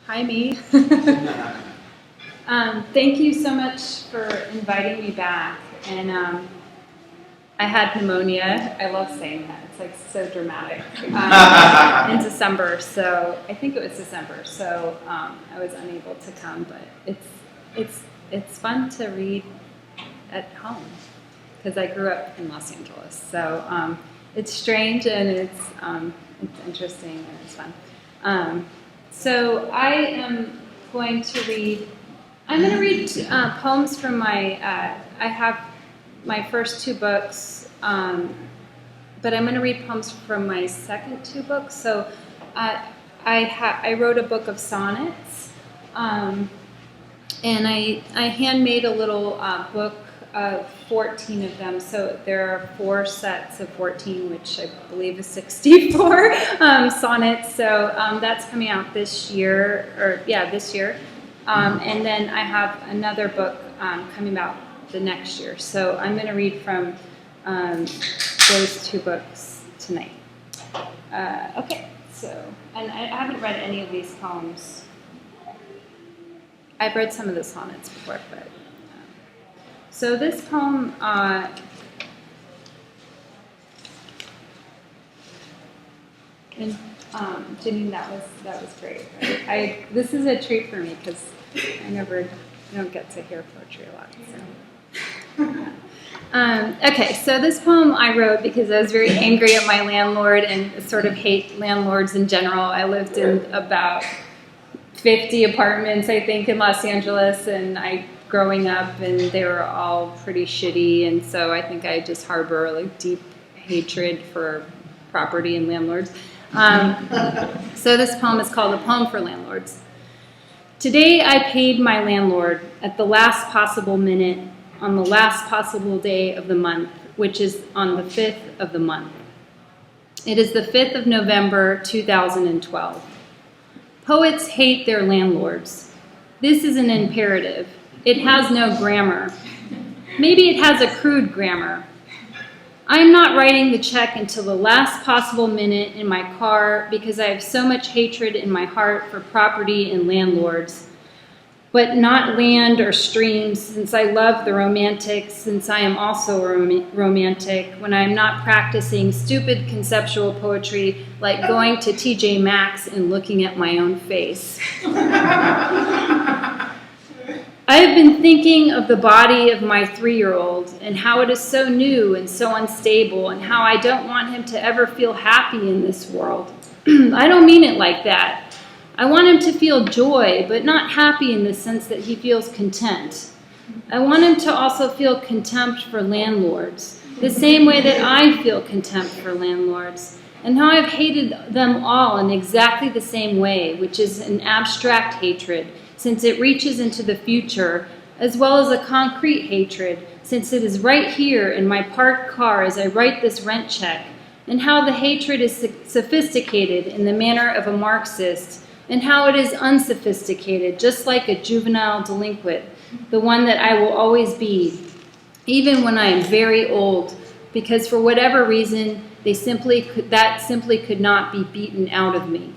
Hi, me. Thank you so much for inviting me back. And I had pneumonia. I love saying that. It's like so dramatic. In December, so I think it was December. So I was unable to come, but it's fun to read at home because I grew up in Los Angeles. So it's strange and it's interesting and it's fun. So I am going to read. I'm going to read poems from my. I have my first two books, but I'm going to read poems from my second two books. So I wrote a book of sonnets, and I handmade a little book of 14 of them. So there are 4 sets of 14, which I believe is 64 sonnets. So that's coming out this year, this year. And then I have another book coming out the next year. So I'm going to read from those 2 books tonight. Okay, so, and I haven't read any of these poems. I've read some of the sonnets before, but so this poem, and Janine, that was great. This is a treat for me because I don't get to hear poetry a lot. So. Okay, so this poem I wrote because I was very angry at my landlord and sort of hate landlords in general. I lived in about 50 apartments, I think, in Los Angeles, and growing up, and they were all pretty shitty, and so I think I just harbor like deep hatred for property and landlords. So this poem is called A Poem for Landlords. Today I paid my landlord at the last possible minute on the last possible day of the month, which is on the 5th of the month. It is the 5th of November, 2012. Poets hate their landlords. This is an imperative. It has no grammar. Maybe it has a crude grammar. I'm not writing the check until the last possible minute in my car because I have so much hatred in my heart for property and landlords, but not land or streams, since I love the romantic, since I am also romantic, when I'm not practicing stupid conceptual poetry like going to TJ Maxx and looking at my own face. I have been thinking of the body of my 3-year-old and how it is so new and so unstable and how I don't want him to ever feel happy in this world. I don't mean it like that. I want him to feel joy, but not happy in the sense that he feels content. I want him to also feel contempt for landlords, the same way that I feel contempt for landlords, and how I've hated them all in exactly the same way, which is an abstract hatred, since it reaches into the future, as well as a concrete hatred, since it is right here in my parked car as I write this rent check, and how the hatred is sophisticated in the manner of a Marxist, and how it is unsophisticated, just like a juvenile delinquent, the one that I will always be, even when I am very old, because for whatever reason, that simply could not be beaten out of me.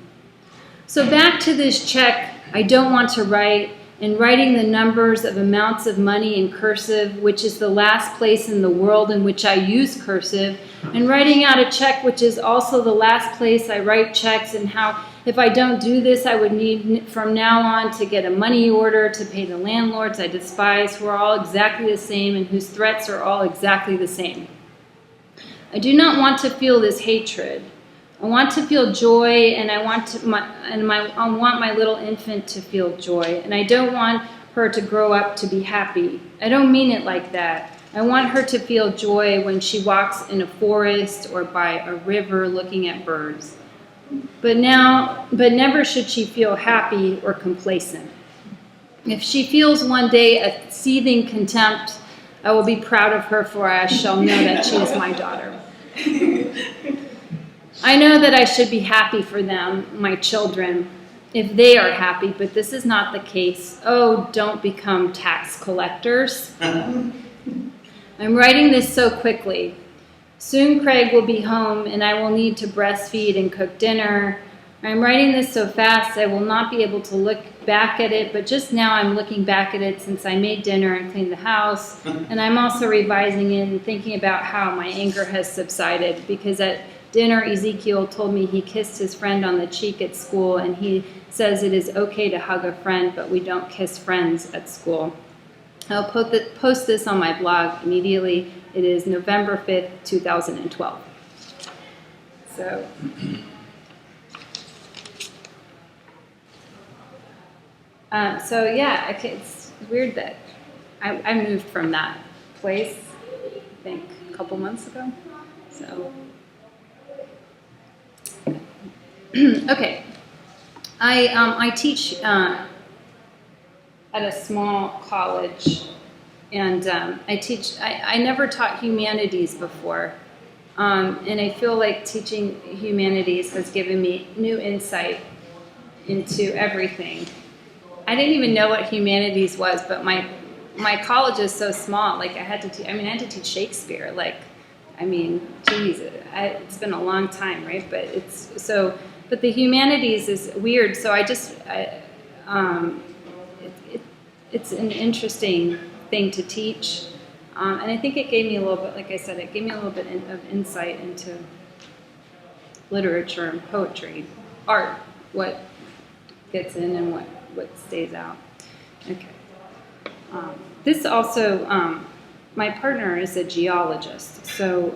So back to this check I don't want to write, and writing the numbers of amounts of money in cursive, which is the last place in the world in which I use cursive, and writing out a check which is also the last place I write checks, and how if I don't do this, I would need from now on to get a money order to pay the landlords I despise, who are all exactly the same and whose threats are all exactly the same. I do not want to feel this hatred. I want to feel joy, and I want my little infant to feel joy, and I don't want her to grow up to be happy. I don't mean it like that. I want her to feel joy when she walks in a forest or by a river looking at birds. But never should she feel happy or complacent. If she feels one day a seething contempt, I will be proud of her, for I shall know that she is my daughter. I know that I should be happy for them, my children, if they are happy, but this is not the case. Oh, don't become tax collectors. I'm writing this so quickly. Soon Craig will be home, and I will need to breastfeed and cook dinner. I'm writing this so fast I will not be able to look back at it, but just now I'm looking back at it since I made dinner and cleaned the house, and I'm also revising it and thinking about how my anger has subsided, because at dinner Ezekiel told me he kissed his friend on the cheek at school, and he says it is okay to hug a friend, but we don't kiss friends at school. I'll post this on my blog immediately. It is November 5th, 2012. So... yeah, it's weird that I moved from that place, I think, a couple months ago. So, okay, I teach at a small college, and I never taught humanities before, and I feel like teaching humanities has given me new insight into everything. I didn't even know what humanities was, but my college is so small. Like I had to teach Shakespeare. Geez, it's been a long time, right? But but the humanities is weird. So it's an interesting thing to teach, and I think it gave me a little bit, like I said, it gave me a little bit of insight into literature and poetry, art, what gets in and what stays out. Okay. This also, my partner is a geologist, so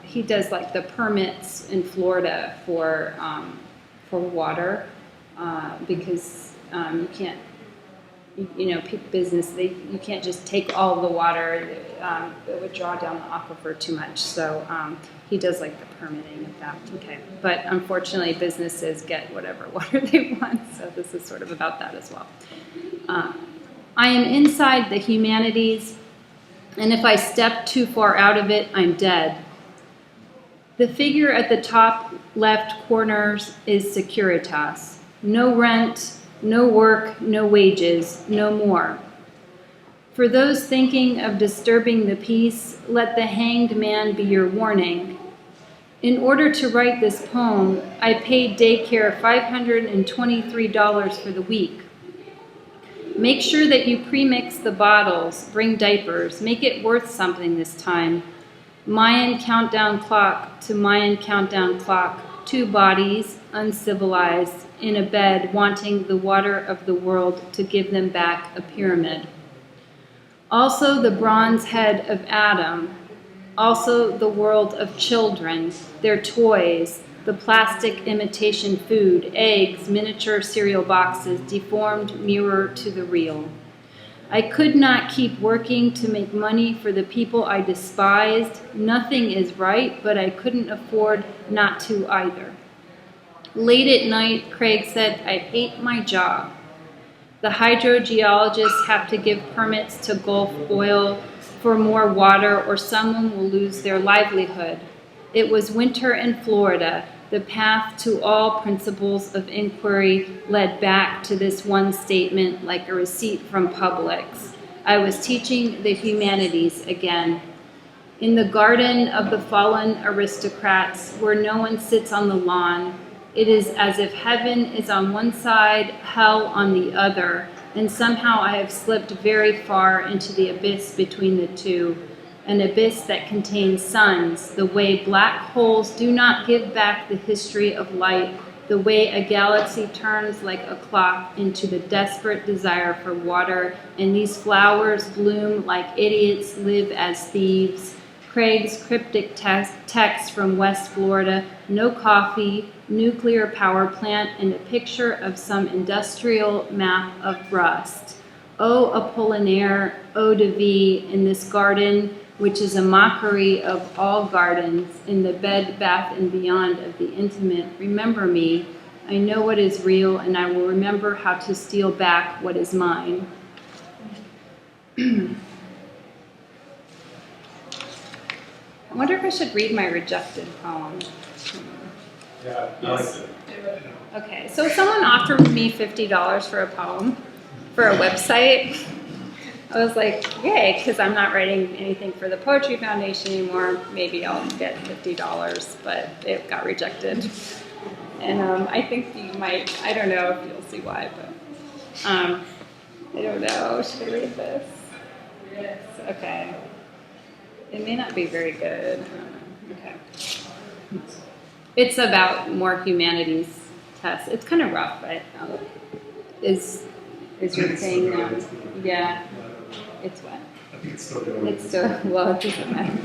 he does like the permits in Florida for water, because you can't, business, you can't just take all the water, it would draw down the aquifer too much, so he does like the permitting of that. Okay, but unfortunately businesses get whatever water they want, so this is sort of about that as well. I am inside the humanities, and if I step too far out of it, I'm dead. The figure at the top left corners is Securitas. No rent, no work, no wages, no more. For those thinking of disturbing the peace, let the hanged man be your warning. In order to write this poem, I paid daycare $523 for the week. Make sure that you premix the bottles, bring diapers, make it worth something this time. Mayan countdown clock to Mayan countdown clock, 2 bodies, uncivilized, in a bed, wanting the water of the world to give them back a pyramid. Also the bronze head of Adam, also the world of children, their toys, the plastic imitation food, eggs, miniature cereal boxes, deformed mirror to the real. I could not keep working to make money for the people I despised. Nothing is right, but I couldn't afford not to either. Late at night, Craig said, I hate my job. The hydrogeologists have to give permits to Gulf Oil for more water, or someone will lose their livelihood. It was winter in Florida. The path to all principles of inquiry led back to this one statement like a receipt from Publix. I was teaching the humanities again. In the garden of the fallen aristocrats, where no one sits on the lawn, it is as if heaven is on one side, hell on the other, and somehow I have slipped very far into the abyss between the two, an abyss that contains suns, the way black holes do not give back the history of light, the way a galaxy turns like a clock into the desperate desire for water, and these flowers bloom like idiots, live as thieves. Craig's cryptic text from West Florida, no coffee, nuclear power plant, and a picture of some industrial map of rust. O Apollinaire, eau de vie, in this garden, which is a mockery of all gardens, in the Bed Bath and Beyond of the intimate, remember me. I know what is real, and I will remember how to steal back what is mine. I wonder if I should read my rejected poem. Yeah, I like it. Okay, so someone offered me $50 for a poem for a website. I was like, yay, because I'm not writing anything for the Poetry Foundation anymore. Maybe I'll get $50, but it got rejected. And I think you might, I don't know if you'll see why, but I don't know. Should I read this? Yes. Okay. It may not be very good. I don't know. Okay. It's about more humanities tests. It's kind of rough, but is your thing? Yeah. It's what? I think it's still going. It's still, well, it doesn't matter.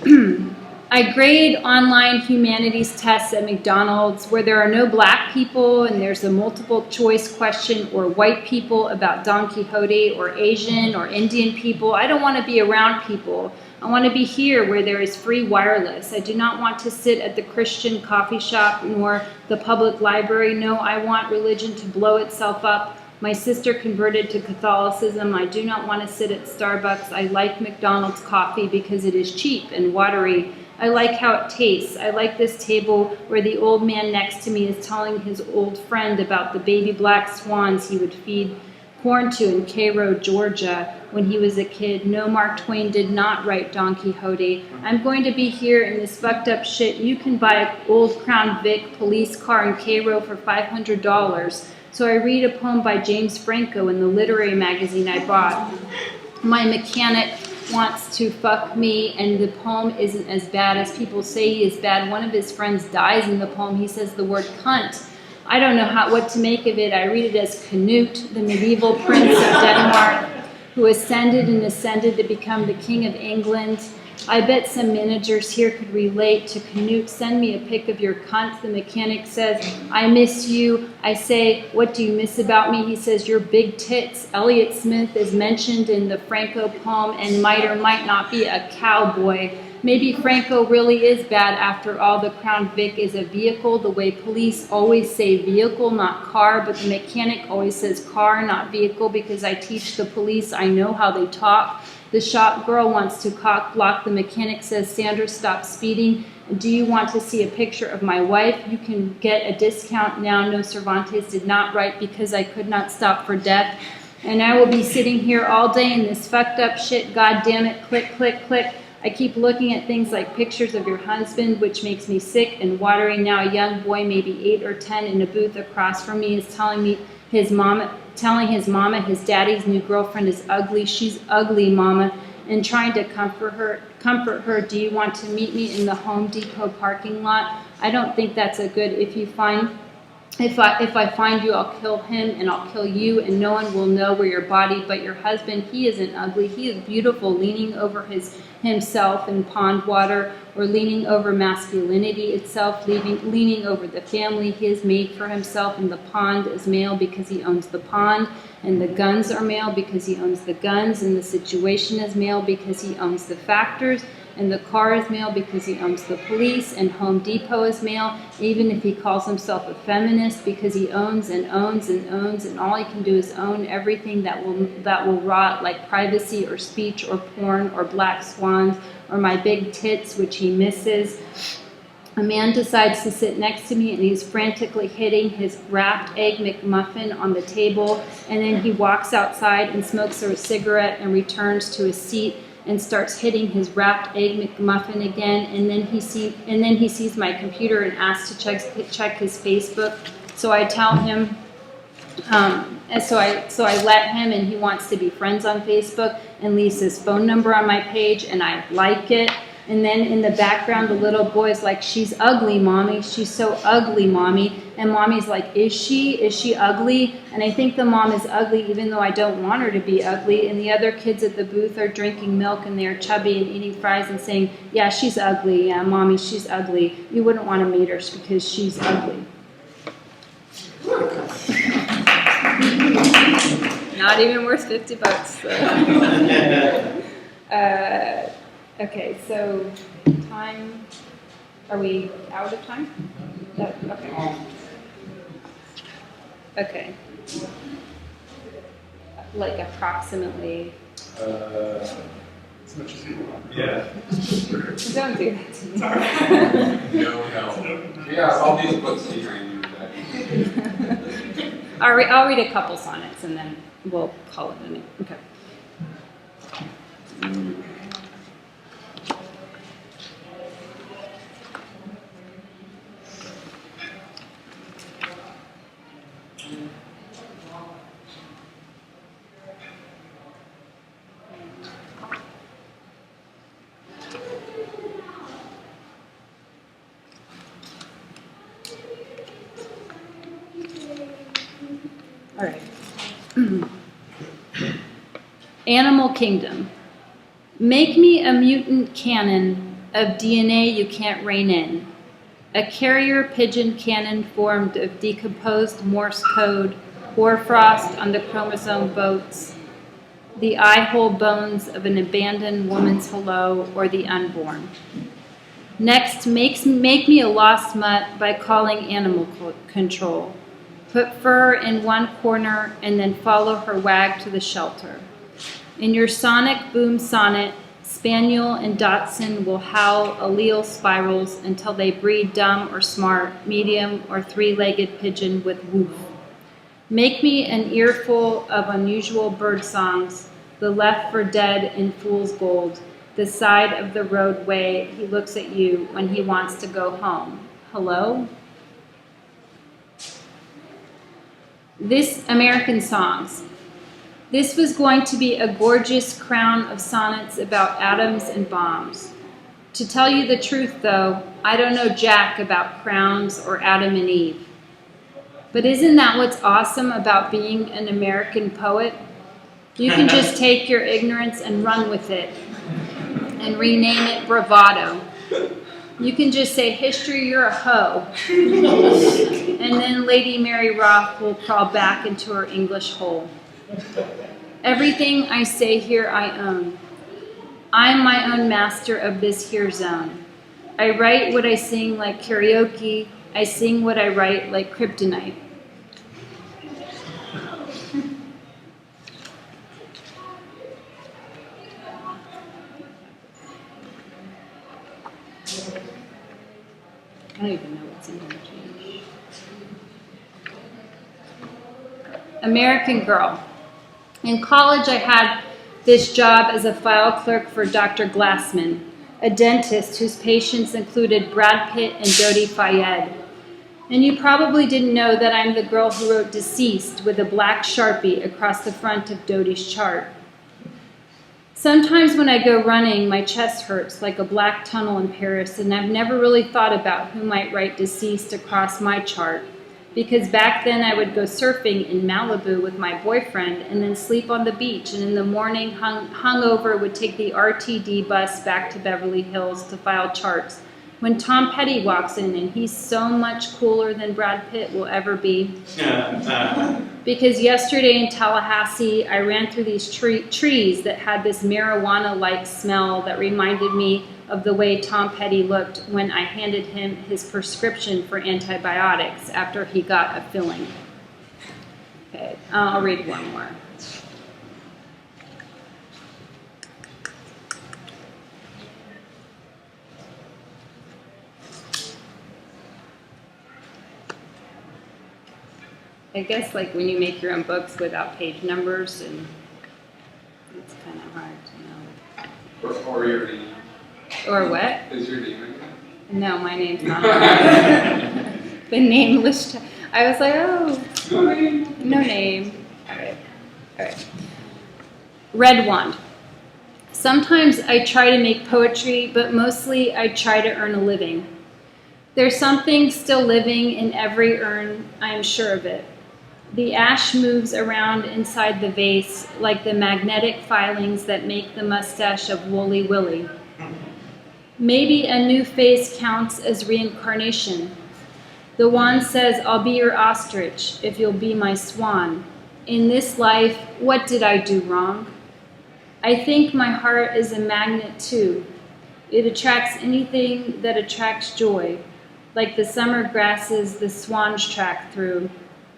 Okay. I grade online humanities tests at McDonald's where there are no black people and there's a multiple choice question, or white people about Don Quixote, or Asian or Indian people. I don't want to be around people. I want to be here where there is free wireless. I do not want to sit at the Christian coffee shop nor the public library. No, I want religion to blow itself up. My sister converted to Catholicism. I do not want to sit at Starbucks. I like McDonald's coffee because it is cheap and watery. I like how it tastes. I like this table where the old man next to me is telling his old friend about the baby black swans he would feed corn to in Cairo, Georgia, when he was a kid. No, Mark Twain did not write Don Quixote. I'm going to be here in this fucked up shit. You can buy an old Crown Vic police car in Cairo for $500. So I read a poem by James Franco in the literary magazine I bought. My mechanic wants to fuck me, and the poem isn't as bad as people say he is bad. One of his friends dies in the poem. He says the word cunt. I don't know what to make of it. I read it as Canute, the medieval prince of Denmark, who ascended to become the king of England. I bet some managers here could relate to Canute. Send me a pic of your cunt. The mechanic says, I miss you. I say, what do you miss about me? He says, your big tits. Elliott Smith is mentioned in the Franco poem and might or might not be a cowboy. Maybe Franco really is bad after all. The Crown Vic is a vehicle, the way police always say vehicle, not car, but the mechanic always says car, not vehicle, because I teach the police. I know how they talk. The shop girl wants to cock block. The mechanic says, Sandra, stop speeding. Do you want to see a picture of my wife? You can get a discount now. No, Cervantes did not write because I could not stop for death. And I will be sitting here all day in this fucked up shit. God damn it. Click, click, click. I keep looking at things like pictures of your husband, which makes me sick and watery. Now a young boy, maybe 8 or 10, in a booth across from me is telling his mama his daddy's new girlfriend is ugly. She's ugly, mama, and trying to comfort her. Do you want to meet me in the Home Depot parking lot? I don't think that's a good. If I find you, I'll kill him and I'll kill you, and no one will know where your body but your husband. He isn't ugly. He is beautiful, leaning over himself in pond water, or leaning over masculinity itself, leaning over the family he has made for himself. And the pond is male because he owns the pond, and the guns are male because he owns the guns, and the situation is male because he owns the factors, and the car is male because he owns the police, and Home Depot is male, even if he calls himself a feminist, because he owns and owns and owns, and all he can do is own everything that will rot, like privacy or speech or porn or black swans or my big tits, which he misses. A man decides to sit next to me, and he's frantically hitting his wrapped egg McMuffin on the table, and then he walks outside and smokes a cigarette and returns to his seat and starts hitting his wrapped egg McMuffin again, and then he sees my computer and asks to check his Facebook. So I tell him, and so I let him, and he wants to be friends on Facebook and leaves his phone number on my page, and I like it. And then in the background, the little boy's like, she's ugly, mommy. She's so ugly, mommy. And mommy's like, is she? Is she ugly? And I think the mom is ugly, even though I don't want her to be ugly. And the other kids at the booth are drinking milk, and they're chubby and eating fries and saying, yeah, she's ugly. Yeah, mommy, she's ugly. You wouldn't want to meet her because she's ugly. Not even worth $50. So. Okay, so time, are we out of time? No, okay. Okay. Like approximately. As much as you want. Yeah. Don't do that to me. No. Yeah, all these books featuring you. I'll read a couple sonnets and then we'll call it a name. Okay. All right. Animal Kingdom. Make me a mutant cannon of DNA you can't rein in. A carrier pigeon cannon formed of decomposed Morse code, hoarfrost on the chromosome boats, the eye-hole bones of an abandoned woman's hello, or the unborn. Next, make me a lost mutt by calling animal control. Put fur in one corner and then follow her wag to the shelter. In your sonic boom sonnet, Spaniel and Dachshund will howl allele spirals until they breed dumb or smart, medium or three-legged pigeon with woof. Make me an earful of unusual bird songs, the left for dead in fool's gold, the side of the roadway he looks at you when he wants to go home. Hello? This American Songs. This was going to be a gorgeous crown of sonnets about atoms and bombs. To tell you the truth, though, I don't know jack about crowns or Adam and Eve. But isn't that what's awesome about being an American poet? You can just take your ignorance and run with it and rename it bravado. You can just say, history, you're a hoe. And then Lady Mary Roth will crawl back into her English hole. Everything I say here I own. I'm my own master of this here zone. I write what I sing like karaoke. I sing what I write like kryptonite. I don't even know what's in here. American Girl. In college, I had this job as a file clerk for Dr. Glassman, a dentist whose patients included Brad Pitt and Dodi Fayed. And you probably didn't know that I'm the girl who wrote Deceased with a black Sharpie across the front of Dodi's chart. Sometimes when I go running, my chest hurts like a black tunnel in Paris, and I've never really thought about who might write Deceased across my chart. Because back then I would go surfing in Malibu with my boyfriend and then sleep on the beach, and in the morning, hungover, would take the RTD bus back to Beverly Hills to file charts. When Tom Petty walks in, and he's so much cooler than Brad Pitt will ever be. Because yesterday in Tallahassee, I ran through these trees that had this marijuana-like smell that reminded me of the way Tom Petty looked when I handed him his prescription for antibiotics after he got a filling. Okay, I'll read one more. I guess like when you make your own books without page numbers, and it's kind of hard to know. Or your name. Or what? Is your name again? No, my name's not on there. The nameless. I was like, oh, No name. no name. All right. Red Wand. Sometimes I try to make poetry, but mostly I try to earn a living. There's something still living in every urn, I am sure of it. The ash moves around inside the vase like the magnetic filings that make the mustache of Wooly Willy. Maybe a new face counts as reincarnation. The wand says, I'll be your ostrich if you'll be my swan. In this life, what did I do wrong? I think my heart is a magnet too. It attracts anything that attracts joy, like the summer grasses the swans track through.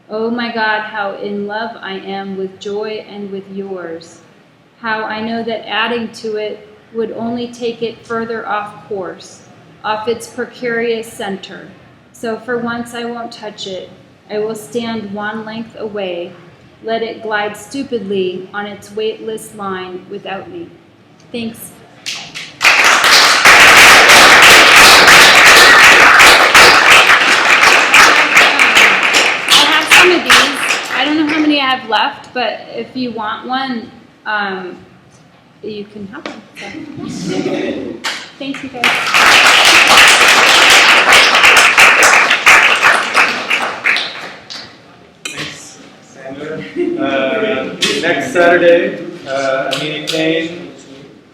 Oh my God, how in love I am with joy and with yours. How I know that adding to it would only take it further off course, off its precarious center. So for once I won't touch it. I will stand one length away, let it glide stupidly on its waitlist line without me. Thanks. I have some of these. I don't know how many I have left, but if you want one, you can have one. So. Thanks, you guys. Thanks, Sandra. Next Saturday, Amina Kane,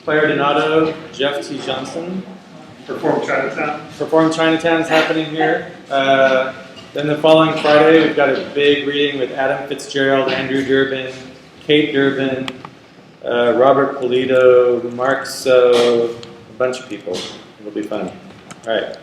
Claire Donato, Jeff T. Johnson. Perform Chinatown. Perform Chinatown is happening here. Then the following Friday, we've got a big reading with Adam Fitzgerald, Andrew Durbin, Kate Durbin, Robert Polito, Mark So, a bunch of people. It'll be fun. All right.